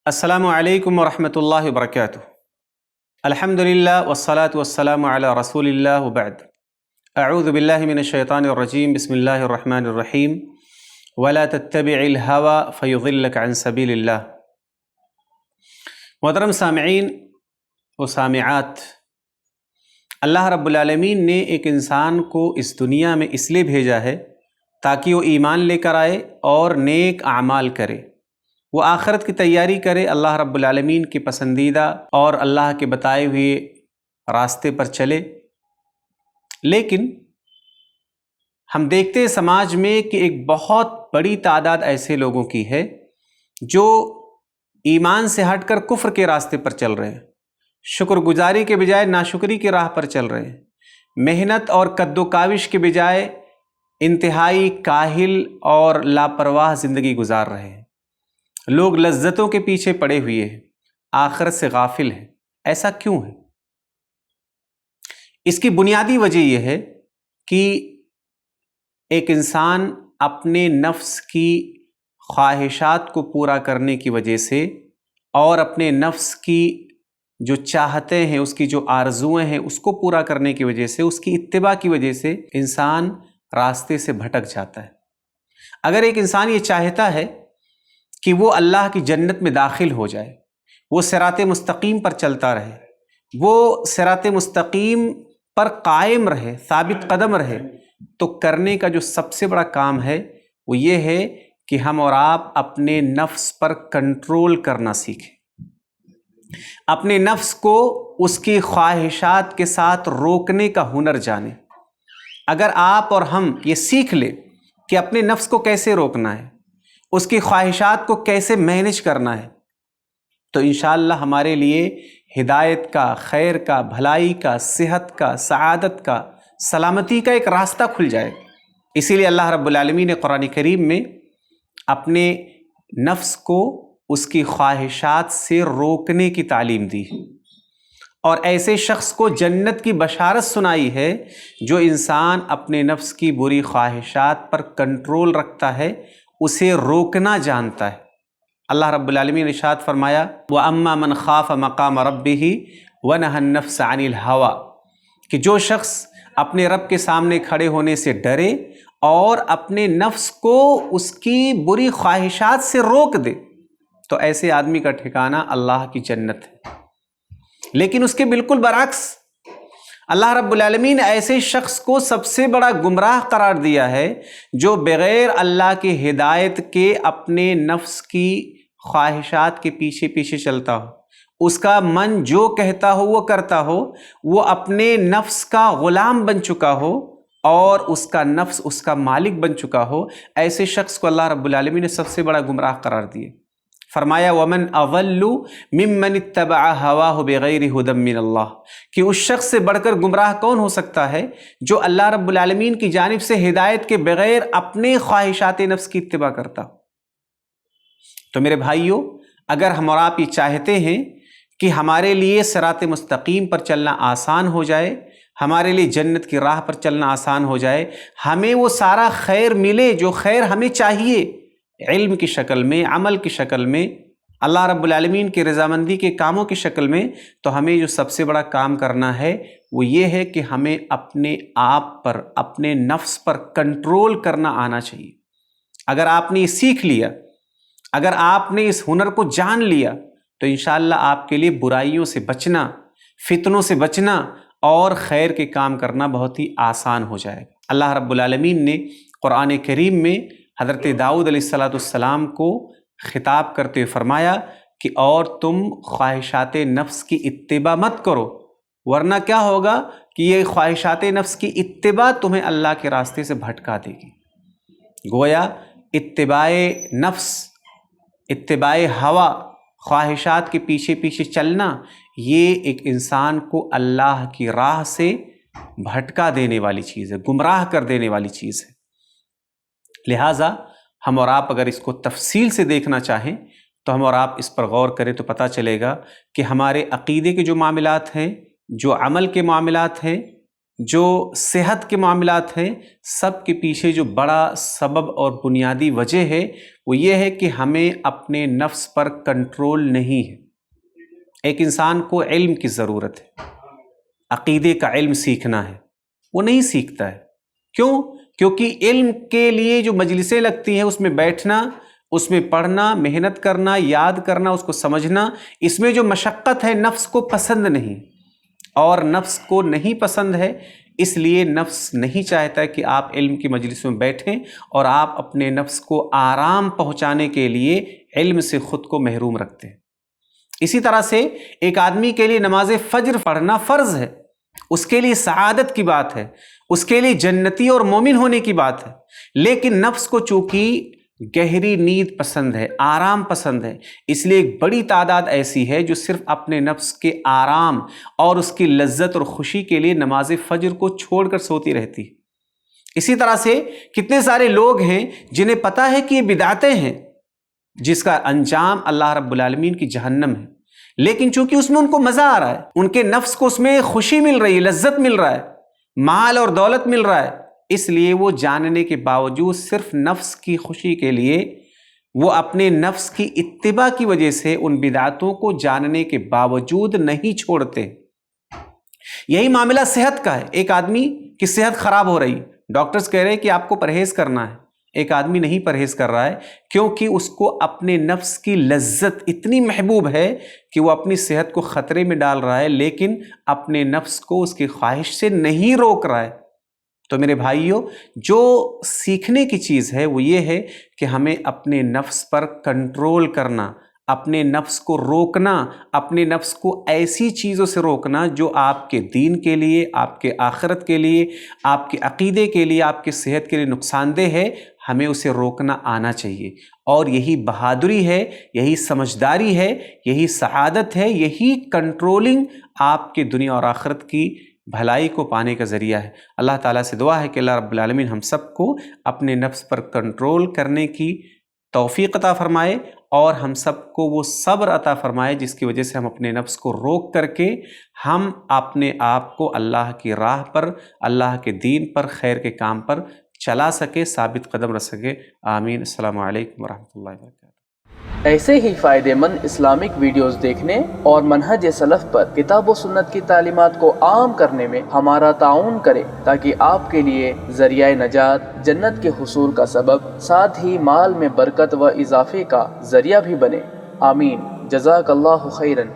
السلام علیکم ورحمۃ اللہ وبرکاتہ۔ الحمدللہ والصلاة والسلام علی رسول اللہ وبعد۔ اعوذ باللہ من الشیطان الرجیم، بسم اللہ الرحمن الرحیم۔ ولا تتبع الهوى فيضلك عن سبیل اللہ۔ محترم سامعین و سامعات، اللہ رب العالمین نے ایک انسان کو اس دنیا میں اس لیے بھیجا ہے تاکہ وہ ایمان لے کر آئے اور نیک اعمال کرے، وہ آخرت کی تیاری کرے، اللہ رب العالمین کی پسندیدہ اور اللہ کے بتائے ہوئے راستے پر چلے۔ لیکن ہم دیکھتے ہیں سماج میں کہ ایک بہت بڑی تعداد ایسے لوگوں کی ہے جو ایمان سے ہٹ کر کفر کے راستے پر چل رہے ہیں، شکر گزاری کے بجائے ناشکری کی راہ پر چل رہے ہیں، محنت اور کد و کاوش کے بجائے انتہائی کاہل اور لاپرواہ زندگی گزار رہے ہیں۔ لوگ لذتوں کے پیچھے پڑے ہوئے ہیں، آخرت سے غافل ہیں۔ ایسا کیوں ہے؟ اس کی بنیادی وجہ یہ ہے کہ ایک انسان اپنے نفس کی خواہشات کو پورا کرنے کی وجہ سے اور اپنے نفس کی جو چاہتے ہیں، اس کی جو آرزویں ہیں، اس کو پورا کرنے کی وجہ سے، اس کی اتباع کی وجہ سے انسان راستے سے بھٹک جاتا ہے۔ اگر ایک انسان یہ چاہتا ہے کہ وہ اللہ کی جنت میں داخل ہو جائے، وہ صراط مستقیم پر چلتا رہے، وہ صراط مستقیم پر قائم رہے، ثابت قدم رہے، تو کرنے کا جو سب سے بڑا کام ہے وہ یہ ہے کہ ہم اور آپ اپنے نفس پر کنٹرول کرنا سیکھیں، اپنے نفس کو اس کی خواہشات کے ساتھ روکنے کا ہنر جانیں۔ اگر آپ اور ہم یہ سیکھ لیں کہ اپنے نفس کو کیسے روکنا ہے، اس کی خواہشات کو کیسے مینیج کرنا ہے، تو انشاءاللہ ہمارے لیے ہدایت کا، خیر کا، بھلائی کا، صحت کا، سعادت کا، سلامتی کا ایک راستہ کھل جائے۔ اسی لیے اللہ رب العالمین نے قرآن کریم میں اپنے نفس کو اس کی خواہشات سے روکنے کی تعلیم دی اور ایسے شخص کو جنت کی بشارت سنائی ہے جو انسان اپنے نفس کی بری خواہشات پر کنٹرول رکھتا ہے، اسے روکنا جانتا ہے۔ اللہ رب العالمین نے ارشاد فرمایا وَأَمَّا مَنْ خَافَ مَقَامَ رَبِّهِ وَنَهَى النَّفْسَ عَنِ الْهَوَىٰ، کہ جو شخص اپنے رب کے سامنے کھڑے ہونے سے ڈرے اور اپنے نفس کو اس کی بری خواہشات سے روک دے، تو ایسے آدمی کا ٹھکانہ اللہ کی جنت ہے۔ لیکن اس کے بالکل برعکس اللہ رب العالمین ایسے شخص کو سب سے بڑا گمراہ قرار دیا ہے جو بغیر اللہ کی ہدایت کے اپنے نفس کی خواہشات کے پیچھے پیچھے چلتا ہو، اس کا من جو کہتا ہو وہ کرتا ہو، وہ اپنے نفس کا غلام بن چکا ہو اور اس کا نفس اس کا مالک بن چکا ہو۔ ایسے شخص کو اللہ رب العالمین نے سب سے بڑا گمراہ قرار دیا۔ فرمایا وَمَنْ أَضَلُّ مِمَّنِ اتَّبَعَ هَوَاهُ بِغَيْرِ هُدًى مِّنَ اللَّهِ، کہ اس شخص سے بڑھ کر گمراہ کون ہو سکتا ہے جو اللہ رب العالمین کی جانب سے ہدایت کے بغیر اپنے خواہشات نفس کی اتباع کرتا ہو۔ تو میرے بھائیوں، اگر ہم اور آپ یہ چاہتے ہیں کہ ہمارے لیے صراط مستقیم پر چلنا آسان ہو جائے، ہمارے لیے جنت کی راہ پر چلنا آسان ہو جائے، ہمیں وہ سارا خیر ملے جو خیر ہمیں چاہیے، علم کی شکل میں، عمل کی شکل میں، اللہ رب العالمین کی رضامندی کے کاموں کی شکل میں، تو ہمیں جو سب سے بڑا کام کرنا ہے وہ یہ ہے کہ ہمیں اپنے آپ پر، اپنے نفس پر کنٹرول کرنا آنا چاہیے۔ اگر آپ نے یہ سیکھ لیا، اگر آپ نے اس ہنر کو جان لیا، تو انشاءاللہ آپ کے لیے برائیوں سے بچنا، فتنوں سے بچنا اور خیر کے کام کرنا بہت ہی آسان ہو جائے گا۔ اللہ رب العالمین نے قرآن کریم میں حضرت داؤد علیہ السلام کو خطاب کرتے ہوئے فرمایا کہ اور تم خواہشات نفس کی اتباع مت کرو، ورنہ کیا ہوگا کہ یہ خواہشات نفس کی اتباع تمہیں اللہ کے راستے سے بھٹکا دے گی۔ گویا اتباع نفس، اتباع ہوا، خواہشات کے پیچھے پیچھے چلنا، یہ ایک انسان کو اللہ کی راہ سے بھٹکا دینے والی چیز ہے، گمراہ کر دینے والی چیز ہے۔ لہٰذا ہم اور آپ اگر اس کو تفصیل سے دیکھنا چاہیں تو ہم اور آپ اس پر غور کریں تو پتہ چلے گا کہ ہمارے عقیدے کے جو معاملات ہیں، جو عمل کے معاملات ہیں، جو صحت کے معاملات ہیں، سب کے پیچھے جو بڑا سبب اور بنیادی وجہ ہے وہ یہ ہے کہ ہمیں اپنے نفس پر کنٹرول نہیں ہے۔ ایک انسان کو علم کی ضرورت ہے، عقیدے کا علم سیکھنا ہے، وہ نہیں سیکھتا ہے۔ کیوں؟ کیونکہ علم کے لیے جو مجلسیں لگتی ہیں، اس میں بیٹھنا، اس میں پڑھنا، محنت کرنا، یاد کرنا، اس کو سمجھنا، اس میں جو مشقت ہے نفس کو پسند نہیں، اور نفس کو نہیں پسند ہے، اس لیے نفس نہیں چاہتا کہ آپ علم کی مجلس میں بیٹھیں، اور آپ اپنے نفس کو آرام پہنچانے کے لیے علم سے خود کو محروم رکھتے ہیں۔ اسی طرح سے ایک آدمی کے لیے نماز فجر پڑھنا فرض ہے، اس کے لیے سعادت کی بات ہے، اس کے لیے جنتی اور مومن ہونے کی بات ہے، لیکن نفس کو چونکہ گہری نیند پسند ہے، آرام پسند ہے، اس لیے ایک بڑی تعداد ایسی ہے جو صرف اپنے نفس کے آرام اور اس کی لذت اور خوشی کے لیے نماز فجر کو چھوڑ کر سوتی رہتی ہے۔ اسی طرح سے کتنے سارے لوگ ہیں جنہیں پتہ ہے کہ یہ بدعتیں ہیں، جس کا انجام اللہ رب العالمین کی جہنم ہے، لیکن چونکہ اس میں ان کو مزہ آ رہا ہے، ان کے نفس کو اس میں خوشی مل رہی ہے، لذت مل رہا ہے، مال اور دولت مل رہا ہے، اس لیے وہ جاننے کے باوجود صرف نفس کی خوشی کے لیے، وہ اپنے نفس کی اتباع کی وجہ سے ان بدعتوں کو جاننے کے باوجود نہیں چھوڑتے۔ یہی معاملہ صحت کا ہے۔ ایک آدمی کی صحت خراب ہو رہی، ڈاکٹرز کہہ رہے ہیں کہ آپ کو پرہیز کرنا ہے، ایک آدمی نہیں پرہیز کر رہا ہے کیونکہ اس کو اپنے نفس کی لذت اتنی محبوب ہے کہ وہ اپنی صحت کو خطرے میں ڈال رہا ہے، لیکن اپنے نفس کو اس کی خواہش سے نہیں روک رہا ہے۔ تو میرے بھائیوں، جو سیکھنے کی چیز ہے وہ یہ ہے کہ ہمیں اپنے نفس پر کنٹرول کرنا، اپنے نفس کو روکنا، اپنے نفس کو ایسی چیزوں سے روکنا جو آپ کے دین کے لیے، آپ کے آخرت کے لیے، آپ کے عقیدے کے لیے، آپ کی صحت کے لیے نقصان دہ ہے، ہمیں اسے روکنا آنا چاہیے۔ اور یہی بہادری ہے، یہی سمجھداری ہے، یہی سعادت ہے، یہی کنٹرولنگ آپ کے دنیا اور آخرت کی بھلائی کو پانے کا ذریعہ ہے۔ اللہ تعالیٰ سے دعا ہے کہ اللہ رب العالمین ہم سب کو اپنے نفس پر کنٹرول کرنے کی توفیق عطا فرمائے، اور ہم سب کو وہ صبر عطا فرمائے جس کی وجہ سے ہم اپنے نفس کو روک کر کے ہم اپنے آپ کو اللہ کی راہ پر، اللہ کے دین پر، خیر کے کام پر چلا سکے، ثابت قدم رہ سکے۔ آمین۔ السلام علیکم ورحمۃ اللہ وبرکاتہ۔ ایسے ہی فائدہ مند اسلامک ویڈیوز دیکھنے اور منہج سلف پر کتاب و سنت کی تعلیمات کو عام کرنے میں ہمارا تعاون کریں، تاکہ آپ کے لیے ذریعہ نجات، جنت کے حصول کا سبب، ساتھ ہی مال میں برکت و اضافے کا ذریعہ بھی بنے۔ آمین۔ جزاک اللہ خیرن۔